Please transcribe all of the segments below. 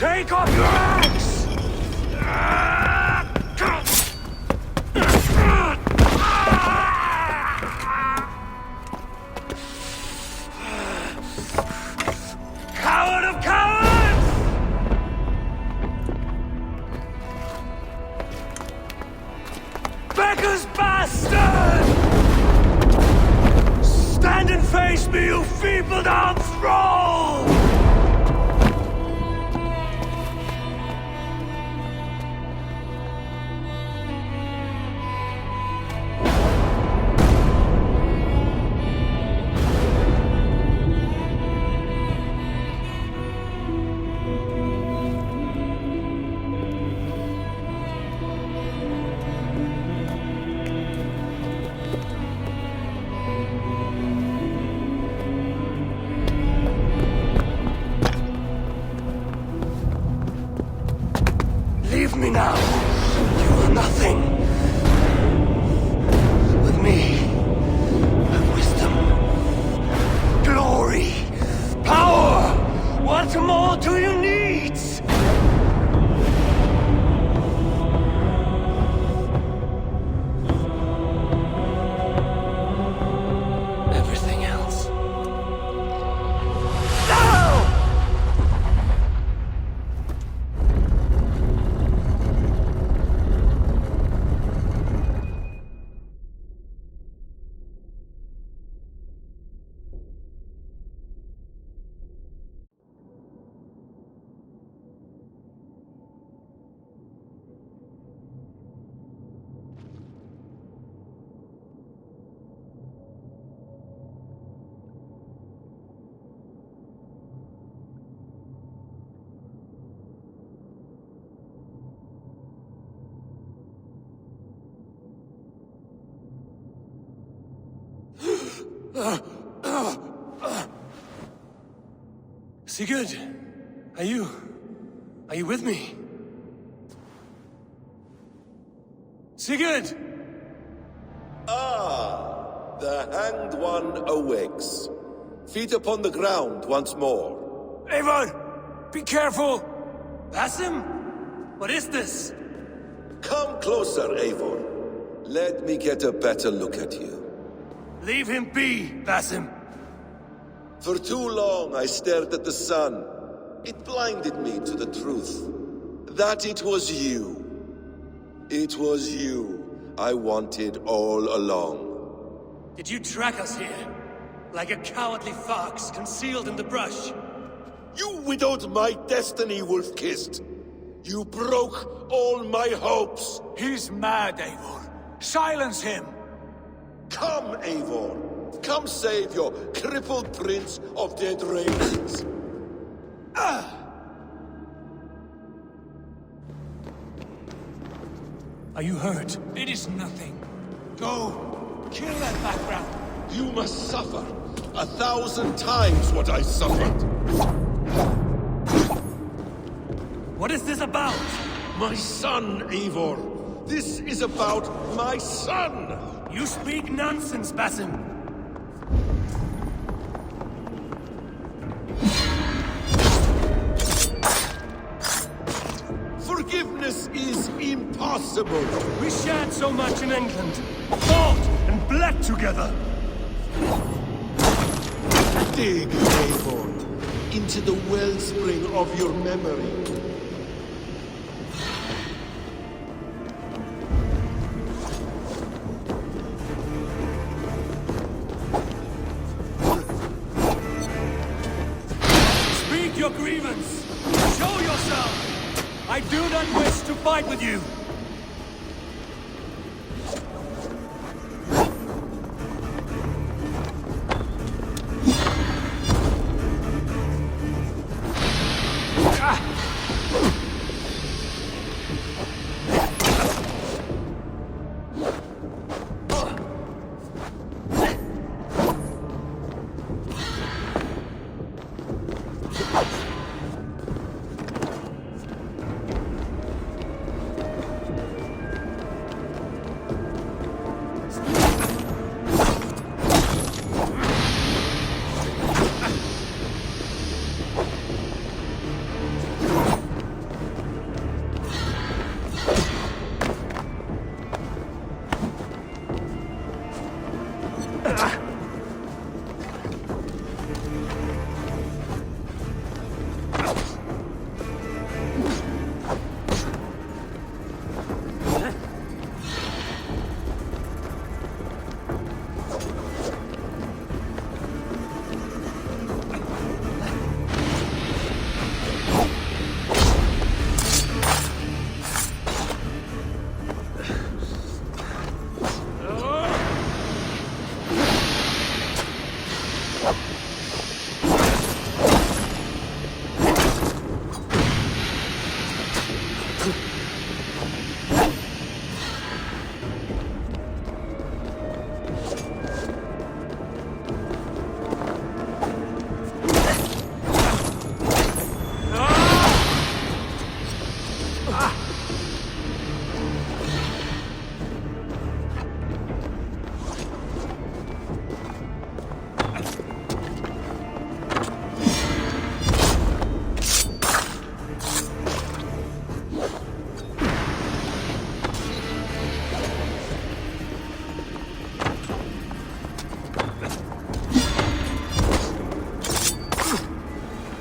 Take off your axe! Coward of cowards! Beggar's bastard! Stand and face me, you feeble-armed thrall! Sigurd, are you with me? Sigurd! Ah, the Hanged One awakes. Feet upon the ground once more. Eivor! Be careful! Basim? What is this? Come closer, Eivor. Let me get a better look at you. Leave him be, Basim. For too long I stared at the sun. It blinded me to the truth. That it was you. It was you I wanted all along. Did you track us here? Like a cowardly fox concealed in the brush? You widowed my destiny, Wolf-Kissed. You broke all my hopes. He's mad, Eivor. Silence him! Come, Eivor. Come save your crippled prince of dead ravens. Are you hurt? It is nothing. Go! Kill that background! You must suffer 1,000 times what I suffered. What is this about? My son, Eivor. This is about my son. You speak nonsense, Basim. Forgiveness is impossible. We shared so much in England. Fought and bled together. Dig, Eivor, into the wellspring of your memory. Speak your grievance. Show yourself. I do not wish to fight with you.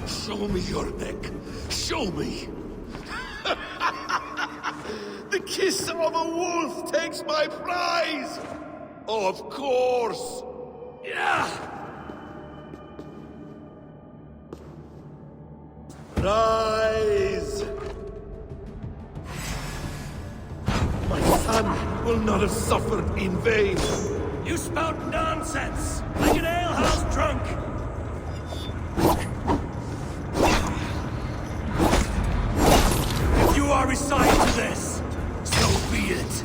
Show me your neck. Show me. The kiss of a wolf takes my prize. Of course. Yeah! Rise. My son will not have suffered in vain. You spout nonsense, like an alehouse drunk! If you are resigned to this, so be it.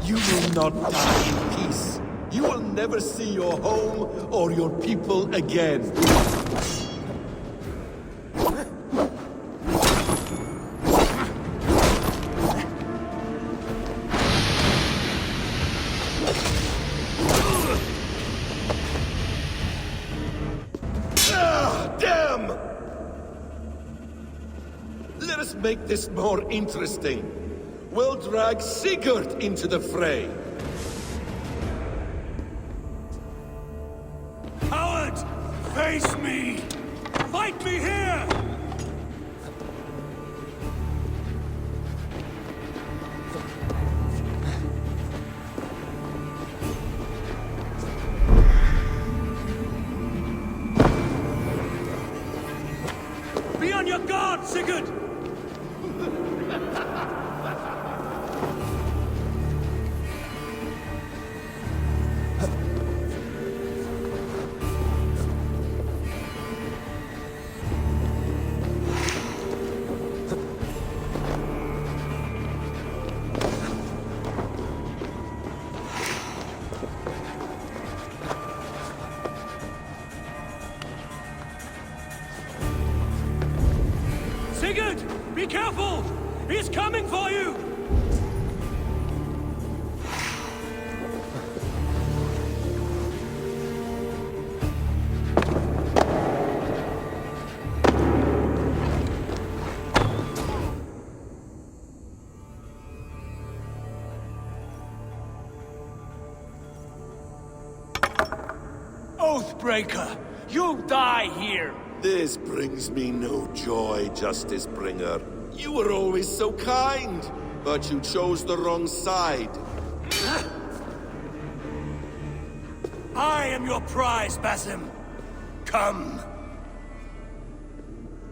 You will not die in peace. You will never see your home or your people again. Ah, damn! Let us make this more interesting. We'll drag Sigurd into the fray. Coward! Face me! Fight me here! Be on your guard, Sigurd! Sigurd! Be careful! He's coming for you! Oathbreaker! You'll die here! This brings me no joy, Justice Bringer. You were always so kind, but you chose the wrong side. I am your prize, Basim. Come.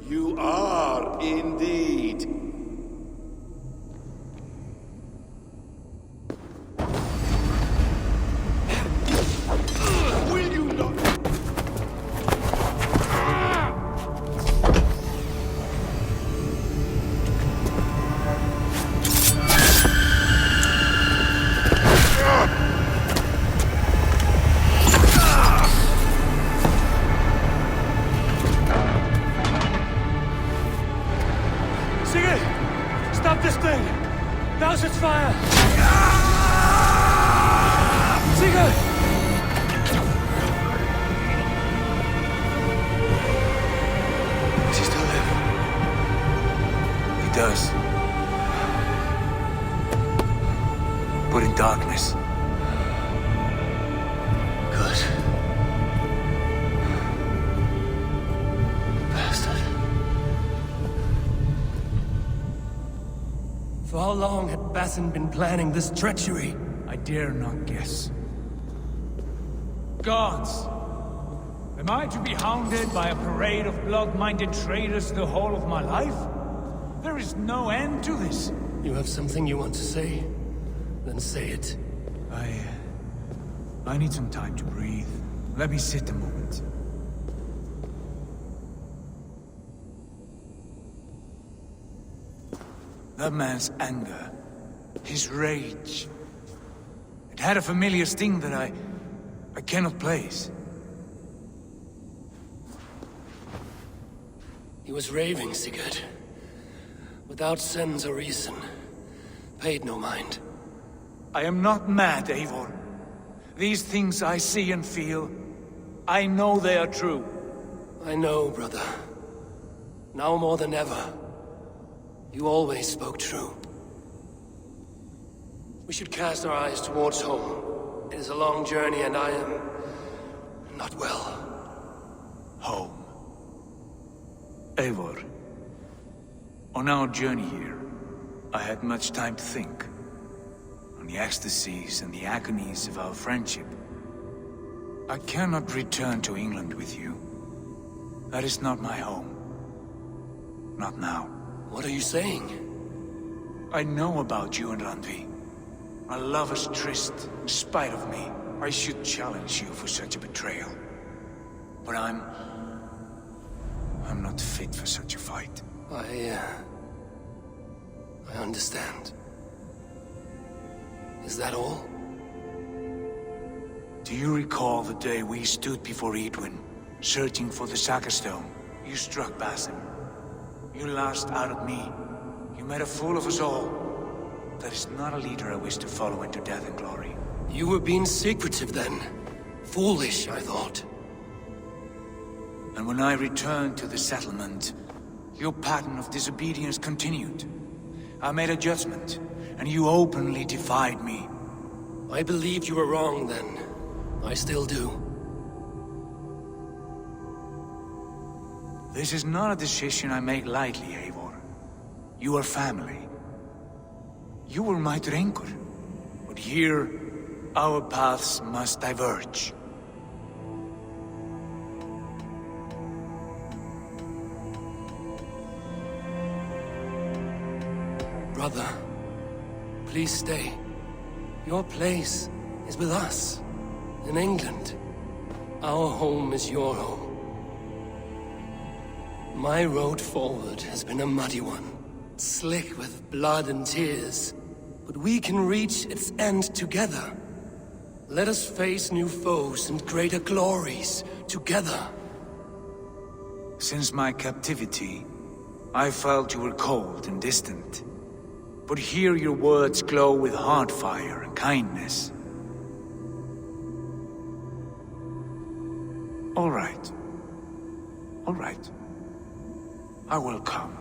You are indeed. Will you not? Sigurd! Stop this thing! Douse its fire! Sigurd! Does he still live? He does. But in darkness. Good. Bastard. For how long had Basim been planning this treachery? I dare not guess. Gods! Am I to be hounded by a parade of blood-minded traitors the whole of my life? There is no end to this. You have something you want to say? Then say it. I need some time to breathe. Let me sit a moment. That man's anger, his rage, it had a familiar sting that I cannot place. He was raving, Sigurd. Without sense or reason. Paid no mind. I am not mad, Eivor. These things I see and feel, I know they are true. I know, brother. Now more than ever. You always spoke true. We should cast our eyes towards home It is a long journey, and I am not well. Home. Eivor. On our journey here, I had much time to think. On the ecstasies and the agonies of our friendship. I cannot return to England with you. That is not my home. Not now. What are you saying? I know about you and Randvi. A lover's tryst, in spite of me. I should challenge you for such a betrayal. But I'm not fit for such a fight. I understand. Is that all? Do you recall the day we stood before Edwin, searching for the Saga Stone? You struck Basim. You lashed out at me. You made a fool of us all. That is not a leader I wish to follow into death and glory. You were being secretive then. Foolish, I thought. And when I returned to the settlement, your pattern of disobedience continued. I made a judgment, and you openly defied me. I believed you were wrong then. I still do. This is not a decision I make lightly, Eivor. You are family. You were my drinker. But here, our paths must diverge. Brother, please stay. Your place is with us, in England. Our home is your home. My road forward has been a muddy one, slick with blood and tears. But we can reach its end together. Let us face new foes and greater glories together. Since my captivity, I felt you were cold and distant. But here your words glow with heart fire and kindness. All right. All right. I will come.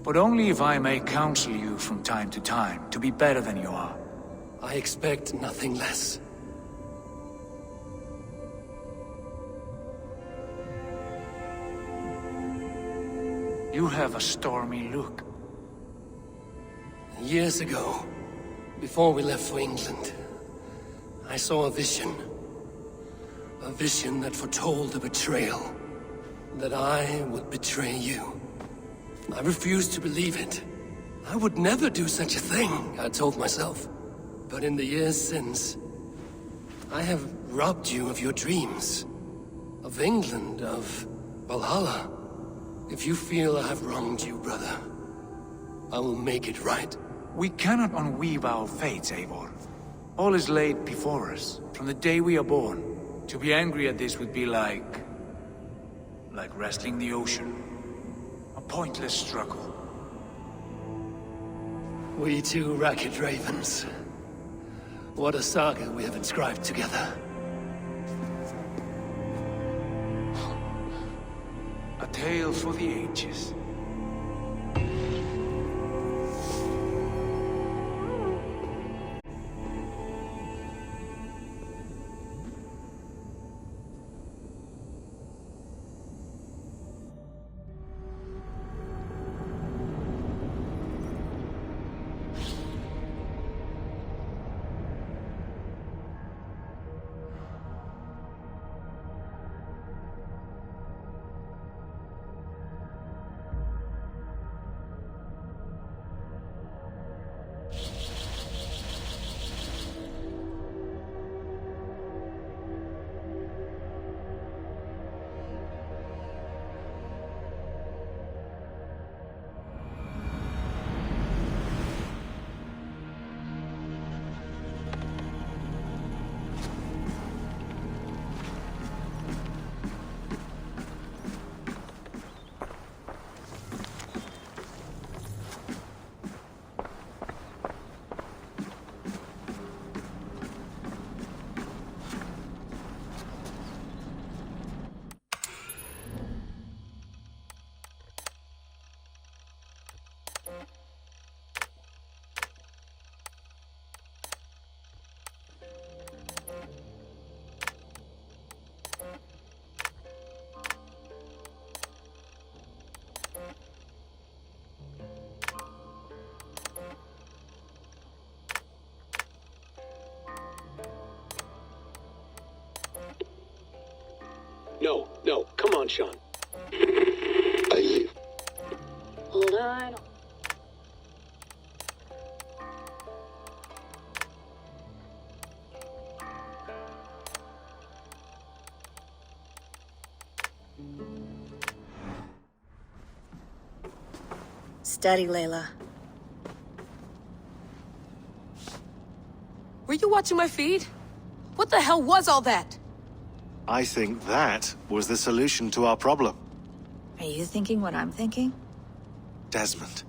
But only if I may counsel you from time to time to be better than you are. I expect nothing less. You have a stormy look. Years ago, before we left for England, I saw a vision. A vision that foretold a betrayal. That I would betray you. I refused to believe it. I would never do such a thing, I told myself. But in the years since, I have robbed you of your dreams. Of England, of Valhalla. If you feel I have wronged you, brother, I will make it right. We cannot unweave our fates, Eivor. All is laid before us, from the day we are born. To be angry at this would be like wrestling the ocean. A pointless struggle. We two ragged ravens. What a saga we have inscribed together. A tale for the ages. No, come on, Sean. Hold on. Steady, Layla. Were you watching my feed? What the hell was all that? I think that was the solution to our problem. Are you thinking what I'm thinking? Desmond.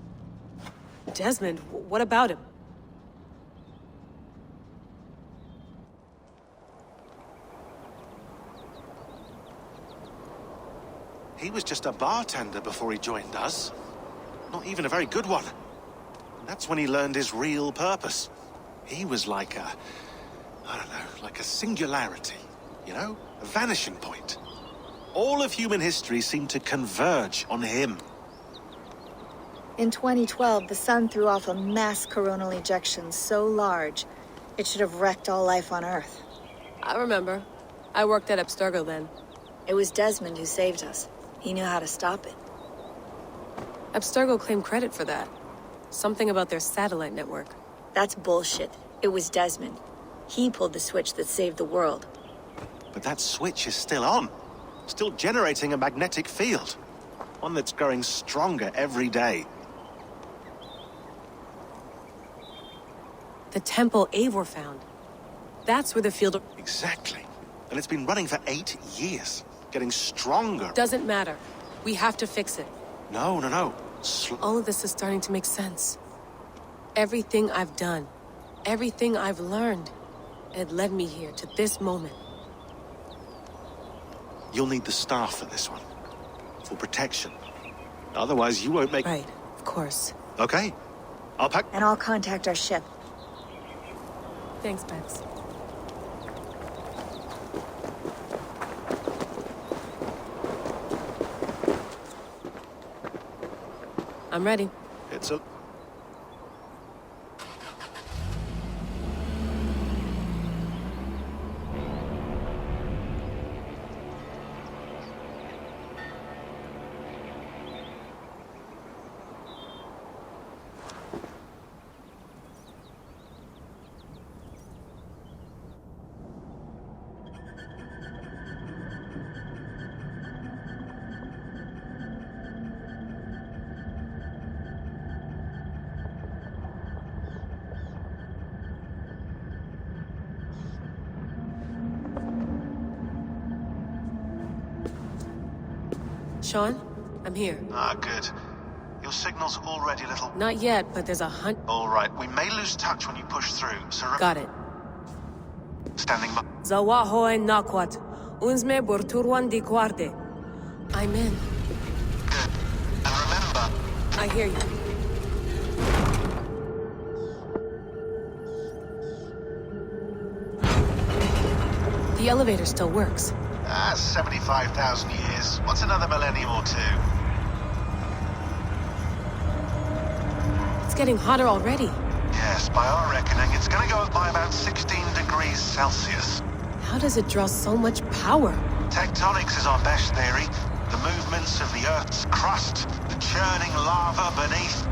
Desmond, what about him? He was just a bartender before he joined us. Not even a very good one. And that's when he learned his real purpose. He was like a... I don't know, like a singularity, you know? A vanishing point. All of human history seemed to converge on him. In 2012, the sun threw off a mass coronal ejection so large, it should have wrecked all life on Earth. I remember. I worked at Abstergo then. It was Desmond who saved us. He knew how to stop it. Abstergo claimed credit for that. Something about their satellite network. That's bullshit. It was Desmond. He pulled the switch that saved the world. But that switch is still on. Still generating a magnetic field. One that's growing stronger every day. The temple Eivor found. That's where the field... Exactly. And it's been running for 8 years. Getting stronger. Doesn't matter. We have to fix it. No. All of this is starting to make sense. Everything I've done, everything I've learned, it led me here to this moment. You'll need the staff for this one. For protection. Otherwise, you won't make... Right, of course. Okay. I'll pack... And I'll contact our ship. Thanks, Bex. I'm ready. It's a... Sean, I'm here. Ah, good. Your signal's already a little... Not yet, but there's a hunt. All right, we may lose touch when you push through, so... Got it. Standing by... Zawahoe nakwat. Unsme burturwan di guarde. I'm in. Good. And remember... I hear you. The elevator still works. 75,000 years. What's another millennium or two? It's getting hotter already. Yes, by our reckoning, it's gonna go up by about 16 degrees Celsius. How does it draw so much power? Tectonics is our best theory. The movements of the Earth's crust, the churning lava beneath.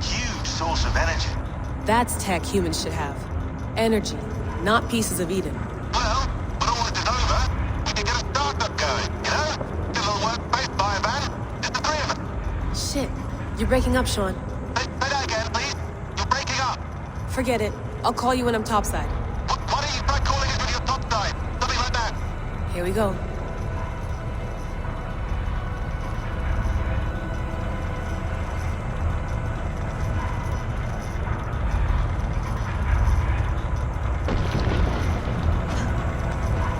Huge source of energy. That's tech humans should have. Energy, not pieces of Eden. Well, when all this is over, we can get a startup going, you know? A little work-based biovan, just the three of us. Shit, you're breaking up, Sean. Say that again, please. You're breaking up. Forget it. I'll call you when I'm topside. Why don't you try calling us with your top side? Something like that. Here we go.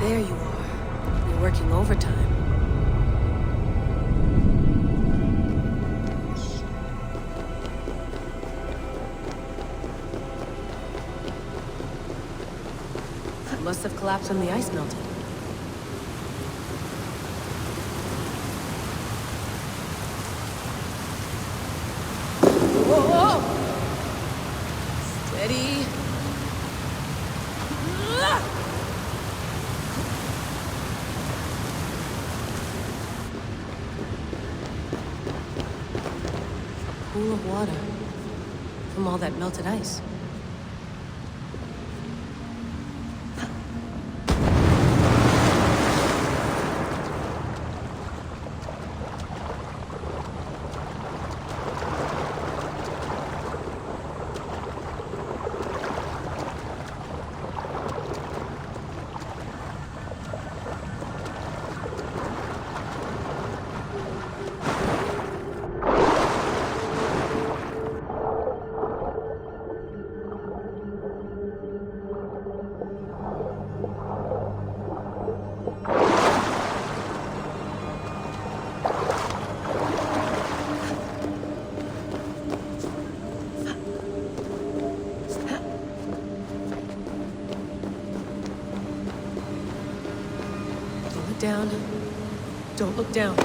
There you are. You're working overtime. It must have collapsed when the ice melted. Whoa! Steady. pool of water from all that melted ice. Down. Don't look down.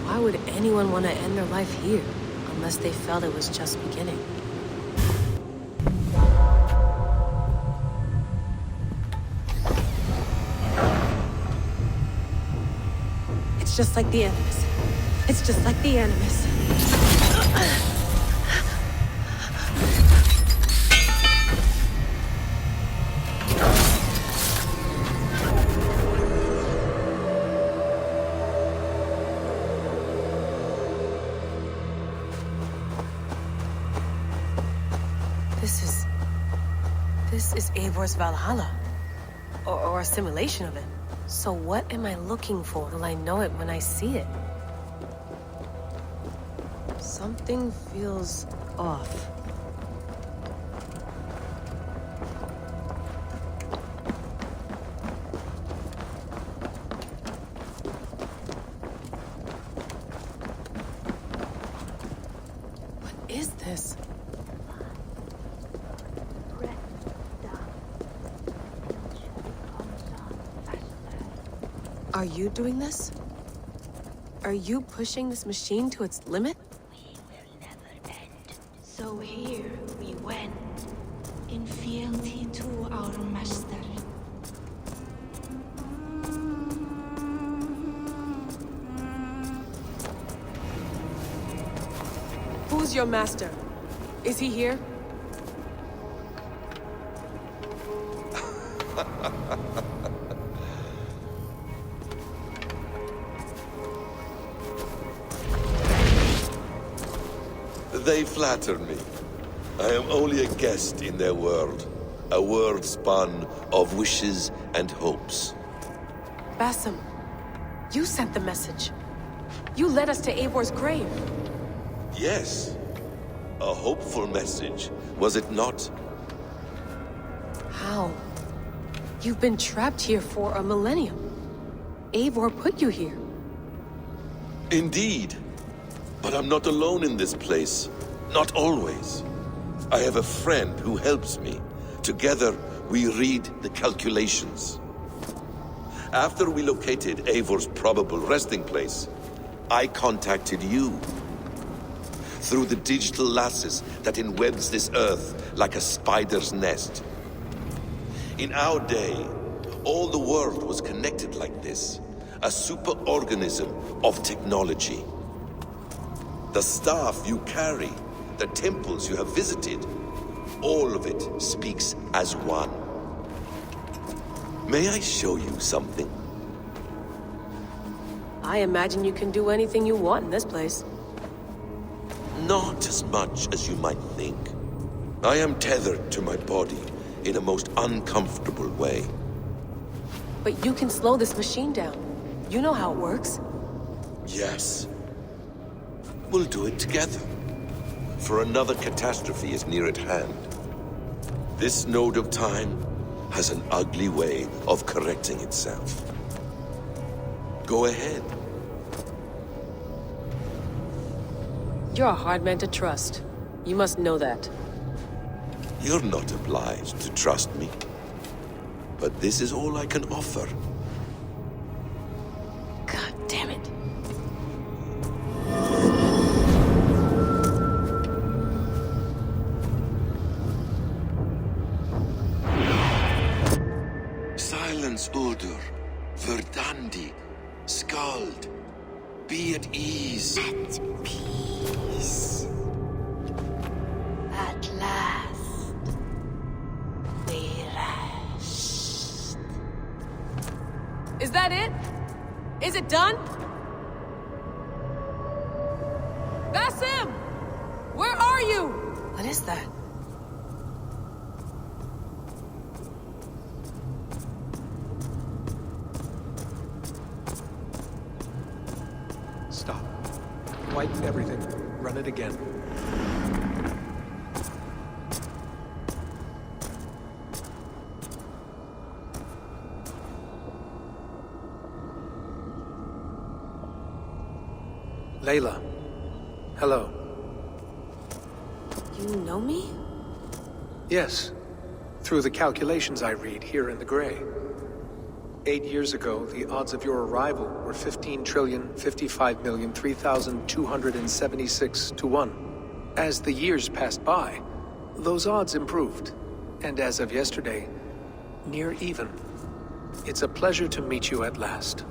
Why would anyone want to end their life here, unless they felt it was just beginning? It's just like the Animus. It's just like the Animus. This is Eivor's Valhalla. Or a simulation of it. So what am I looking for? Will I know it when I see it? Something feels off. What is this? Are you doing this? Are you pushing this machine to its limit? We will never end. So here we went, in fealty to our master. Who's your master? Is he here? They flatter me. I am only a guest in their world. A world spun of wishes and hopes. Basim, you sent the message. You led us to Eivor's grave. Yes. A hopeful message, was it not? How? You've been trapped here for a millennium. Eivor put you here. Indeed. But I'm not alone in this place. Not always. I have a friend who helps me. Together, we read the calculations. After we located Eivor's probable resting place, I contacted you. Through the digital lasses that enwebs this earth like a spider's nest. In our day, all the world was connected like this. A superorganism of technology. The staff you carry, the temples you have visited, all of it speaks as one. May I show you something? I imagine you can do anything you want in this place. Not as much as you might think. I am tethered to my body in a most uncomfortable way. But you can slow this machine down. You know how it works. Yes. We'll do it together. For another catastrophe is near at hand. This node of time has an ugly way of correcting itself. Go ahead. You're a hard man to trust. You must know that. You're not obliged to trust me. But this is all I can offer. God damn it. Silence, Uldur. Verdandi. Skald. Be at ease. At peace. At last, we rest. Is that it? Is it done? Basim! Where are you? What is that? Stop. Wipe everything. Run it again. Layla. Hello. You know me? Yes. Through the calculations I read here in the gray. 8 years ago, the odds of your arrival were 15,055,003,276 to 1. As the years passed by, those odds improved. And as of yesterday, near even. It's a pleasure to meet you at last.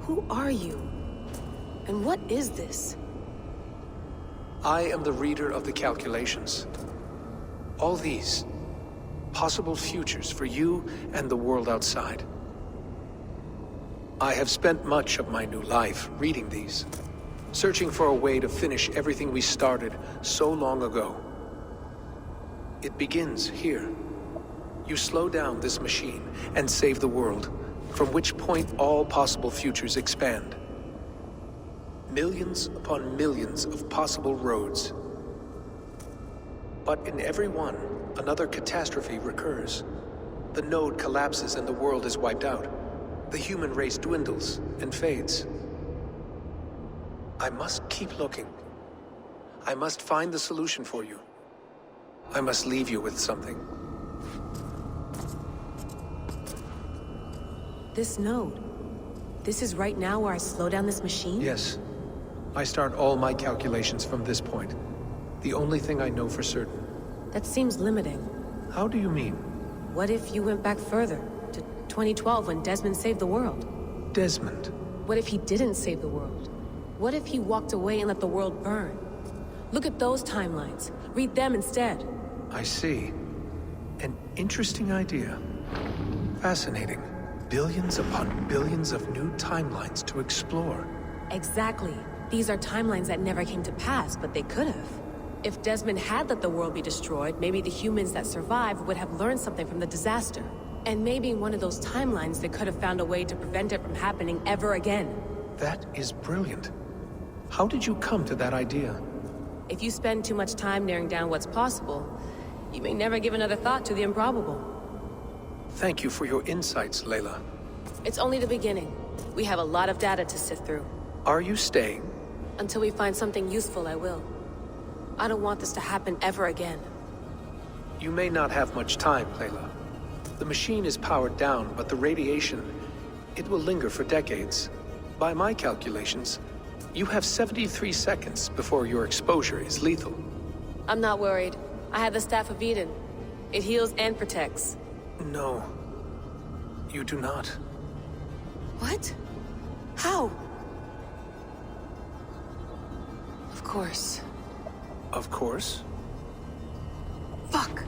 Who are you? And what is this? I am the reader of the calculations. All these, possible futures for you and the world outside. I have spent much of my new life reading these, searching for a way to finish everything we started so long ago. It begins here. You slow down this machine and save the world, from which point all possible futures expand. Millions upon millions of possible roads. But in every one, another catastrophe recurs. The node collapses and the world is wiped out. The human race dwindles and fades. I must keep looking. I must find the solution for you. I must leave you with something. This node. This is right now where I slow down this machine? Yes. I start all my calculations from this point. The only thing I know for certain. That seems limiting. How do you mean? What if you went back further, to 2012 when Desmond saved the world? Desmond. What if he didn't save the world? What if he walked away and let the world burn? Look at those timelines. Read them instead. I see. An interesting idea. Fascinating. Billions upon billions of new timelines to explore. Exactly. These are timelines that never came to pass, but they could have. If Desmond had let the world be destroyed, maybe the humans that survived would have learned something from the disaster. And maybe in one of those timelines they could have found a way to prevent it from happening ever again. That is brilliant. How did you come to that idea? If you spend too much time narrowing down what's possible, you may never give another thought to the improbable. Thank you for your insights, Layla. It's only the beginning. We have a lot of data to sift through. Are you staying? Until we find something useful, I will. I don't want this to happen ever again. You may not have much time, Layla. The machine is powered down, but the radiation, it will linger for decades. By my calculations, you have 73 seconds before your exposure is lethal. I'm not worried. I have the Staff of Eden. It heals and protects. No. You do not. What? How? Of course. Of course. Fuck!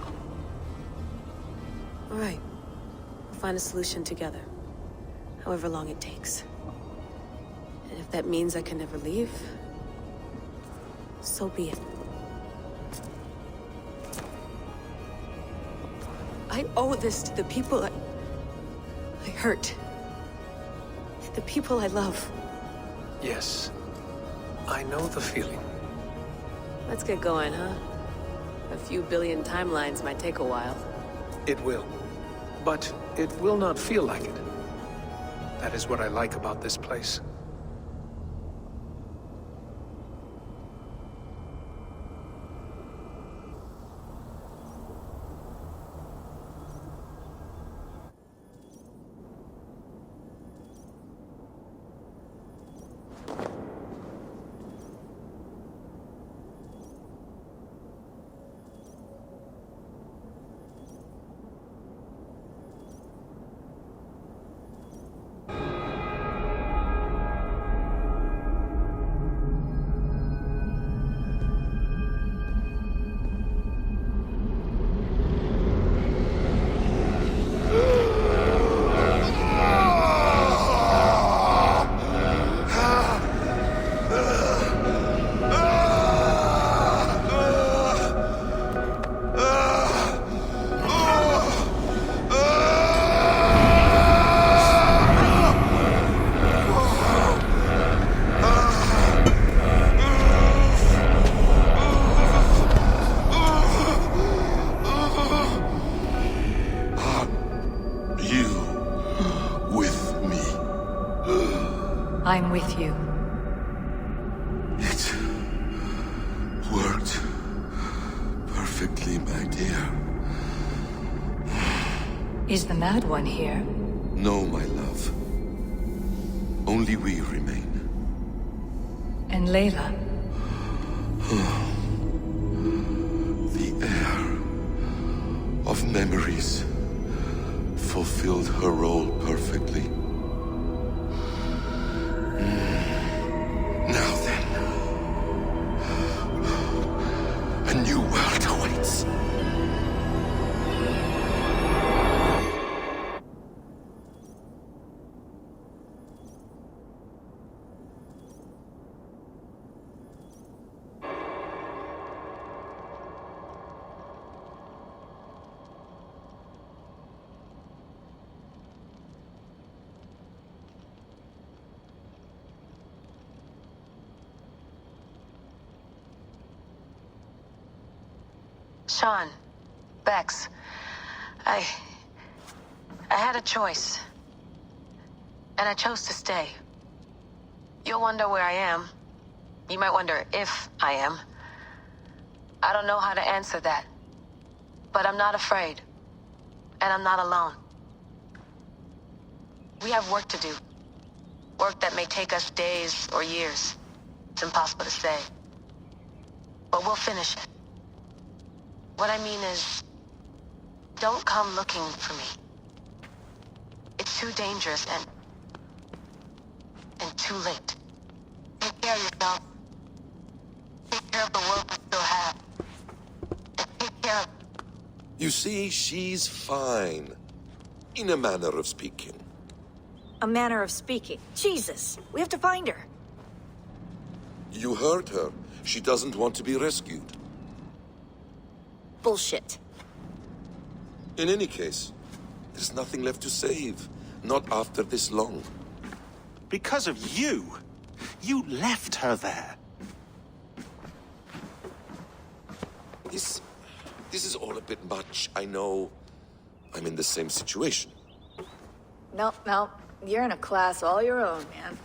All right. We'll find a solution together. However long it takes. And if that means I can never leave, so be it. I owe this to the people I hurt. The people I love. Yes. I know the feeling. Let's get going, huh? A few billion timelines might take a while. It will. But it will not feel like it. That is what I like about this place. I'm with you. It worked perfectly, my dear. Is the Mad One here? No, my love. Only we remain. And Layla? The air of memories fulfilled her role perfectly. Now then, a new world awaits. Sean, Bex, I had a choice. And I chose to stay. You'll wonder where I am. You might wonder if I am. I don't know how to answer that. But I'm not afraid. And I'm not alone. We have work to do. Work that may take us days or years. It's impossible to say. But we'll finish it. What I mean is, don't come looking for me. It's too dangerous and too late. Take care of yourself. Take care of the world we still have. And take care of... You see, she's fine. In a manner of speaking. A manner of speaking. Jesus, we have to find her. You hurt her. She doesn't want to be rescued. Bullshit. In any case, there's nothing left to save. Not after this long. Because of you. You left her there. This is all a bit much. I know I'm in the same situation. No, no. You're in a class all your own, man.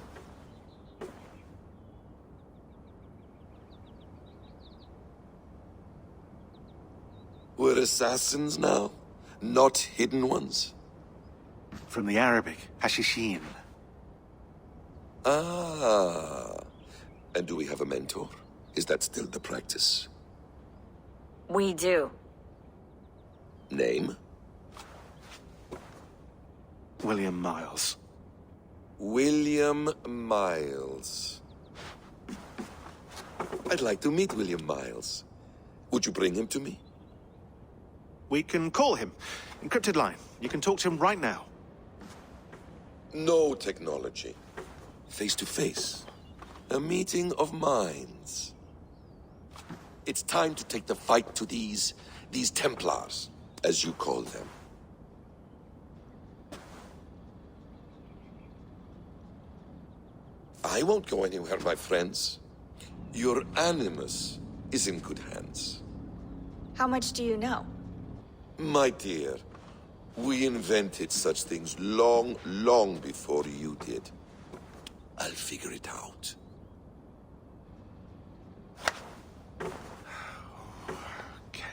We're assassins now, not hidden ones. From the Arabic, Hashishin. Ah. And do we have a mentor? Is that still the practice? We do. Name? William Miles. William Miles. I'd like to meet William Miles. Would you bring him to me? We can call him. Encrypted line. You can talk to him right now. No technology. Face to face. A meeting of minds. It's time to take the fight to these Templars, as you call them. I won't go anywhere, my friends. Your Animus is in good hands. How much do you know? My dear, we invented such things long, long before you did. I'll figure it out. Okay.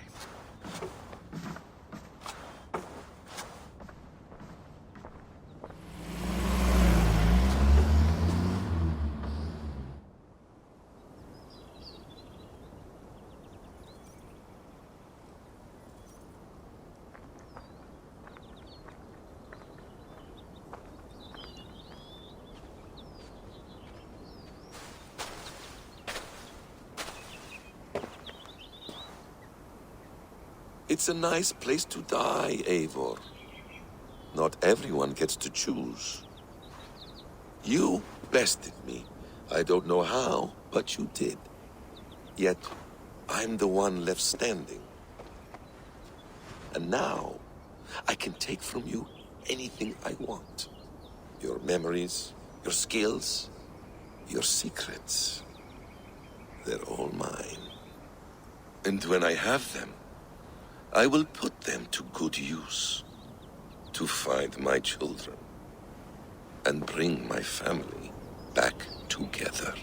It's a nice place to die, Eivor. Not everyone gets to choose. You bested me. I don't know how, but you did. Yet, I'm the one left standing. And now, I can take from you anything I want. Your memories, your skills, your secrets. They're all mine. And when I have them, I will put them to good use. To find my children. And bring my family back together.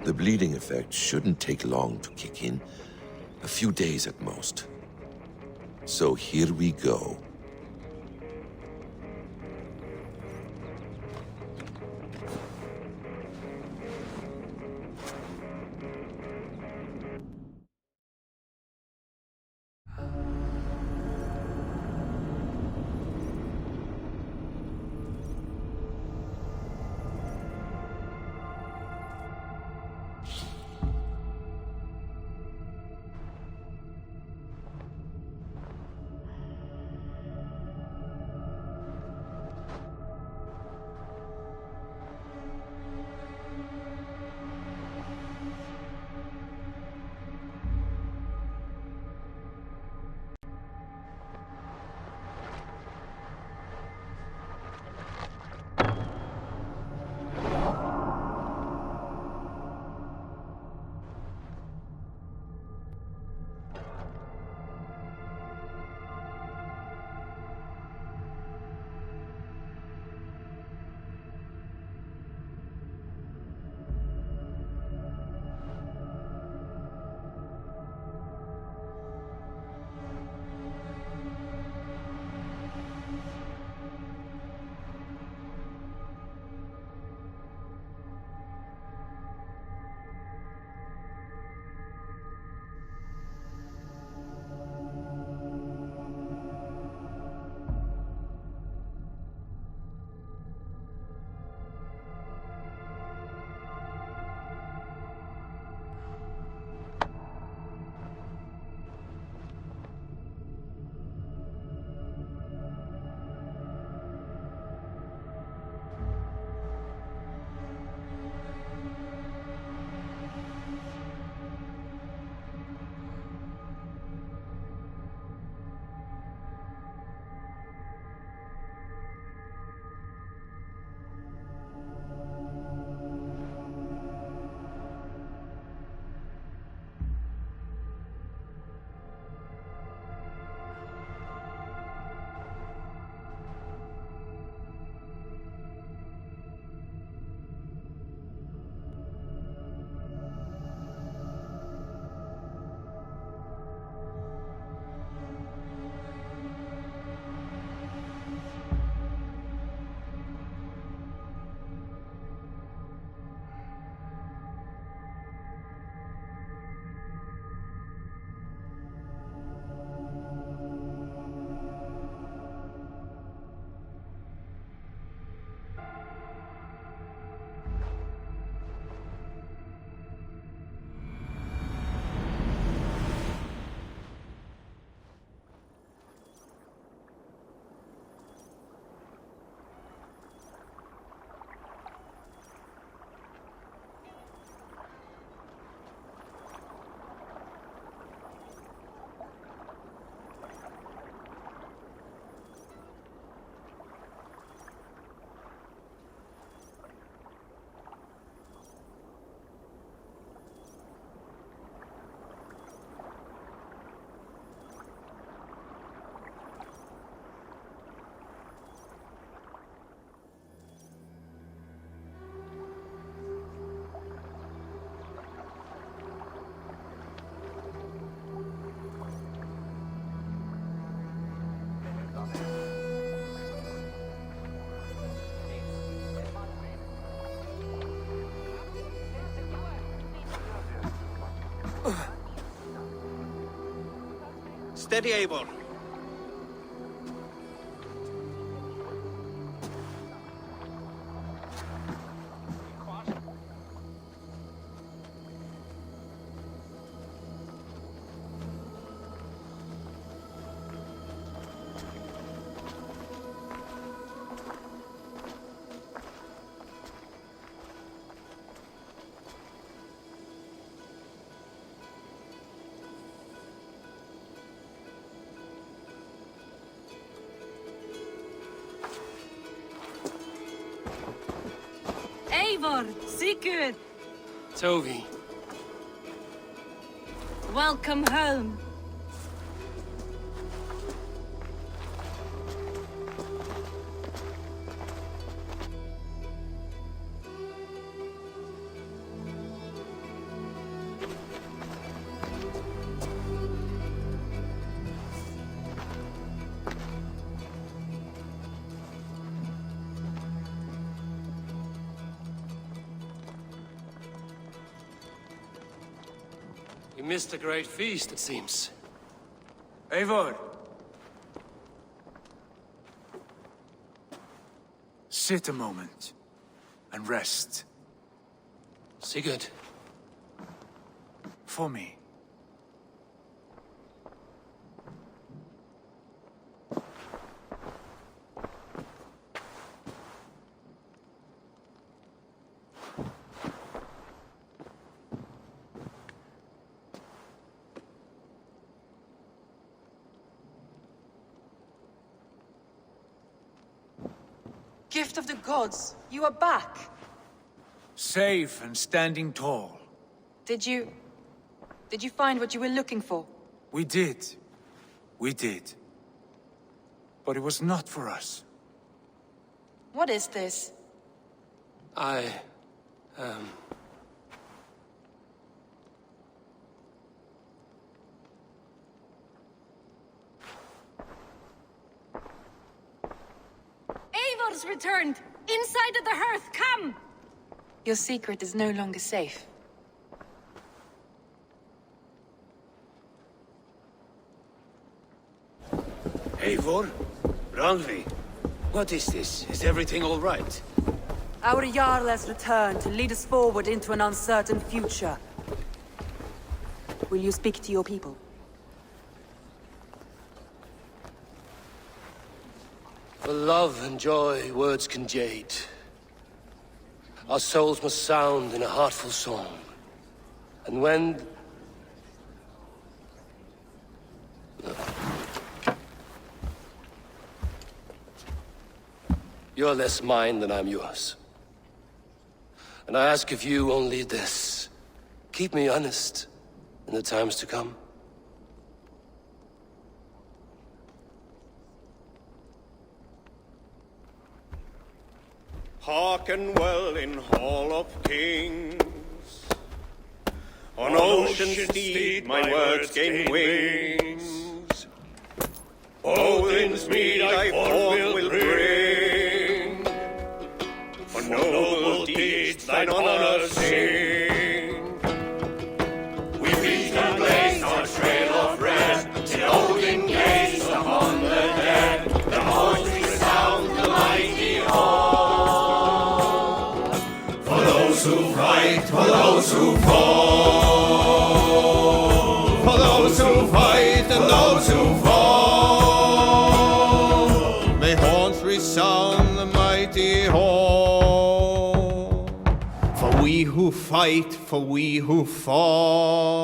The bleeding effect shouldn't take long to kick in. A few days at most. So here we go. Steady, Eivor. Eivor, Sigurd, Tovi. welcome home. You missed a great feast, it seems. Eivor! Sit a moment and rest. Sigurd. For me. Gift of the gods, you are back. Safe and standing tall. Did you find what you were looking for? We did. We did. But it was not for us. What is this? Eivor's returned! Inside of the hearth, come! Your secret is no longer safe. Eivor? Randvi? What is this? Is everything all right? Our Jarl has returned to lead us forward into an uncertain future. Will you speak to your people? For love and joy, words can jade. Our souls must sound in a heartful song. And when... You're less mine than I'm yours. And I ask of you only this. Keep me honest in the times to come. Hearken well in Hall of Kings. On ocean's steed my words gain wings. Odin's mead I forth will bring. For noble deeds thine honor sing. We feast and blaze our trail of red, till Odin gaze upon the dead. The voice resound the mighty hall. For those who fight, for those who fall. For those who fight and those who fall. May horns resound the mighty hall. For we who fight, for we who fall.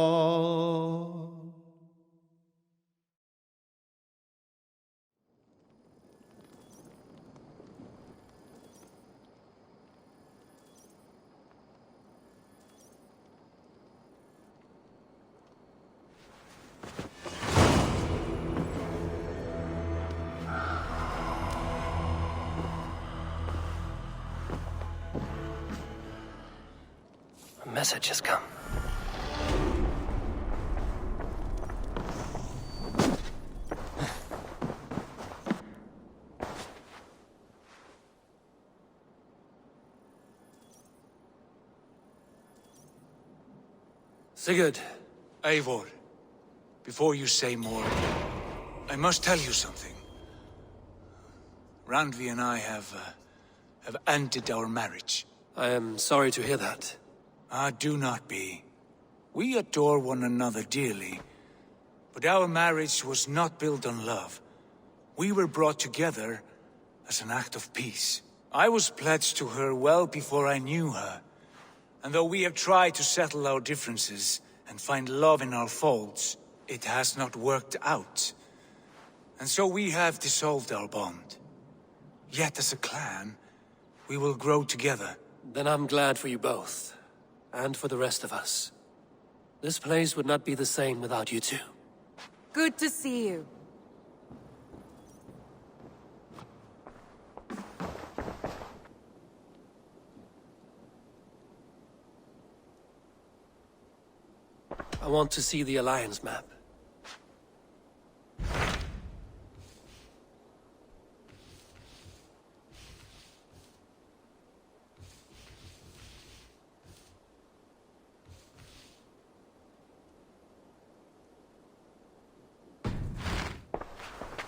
A message has come. Sigurd. Eivor. Before you say more, I must tell you something. Randvi and I have ended our marriage. I am sorry to hear that. Ah, do not be. We adore one another dearly, but our marriage was not built on love. We were brought together as an act of peace. I was pledged to her well before I knew her, and though we have tried to settle our differences and find love in our faults, it has not worked out. And so we have dissolved our bond. Yet as a clan, we will grow together. Then I'm glad for you both, and for the rest of us. This place would not be the same without you two. Good to see you. I want to see the Alliance map.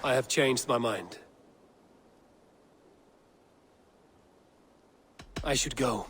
I have changed my mind. I should go.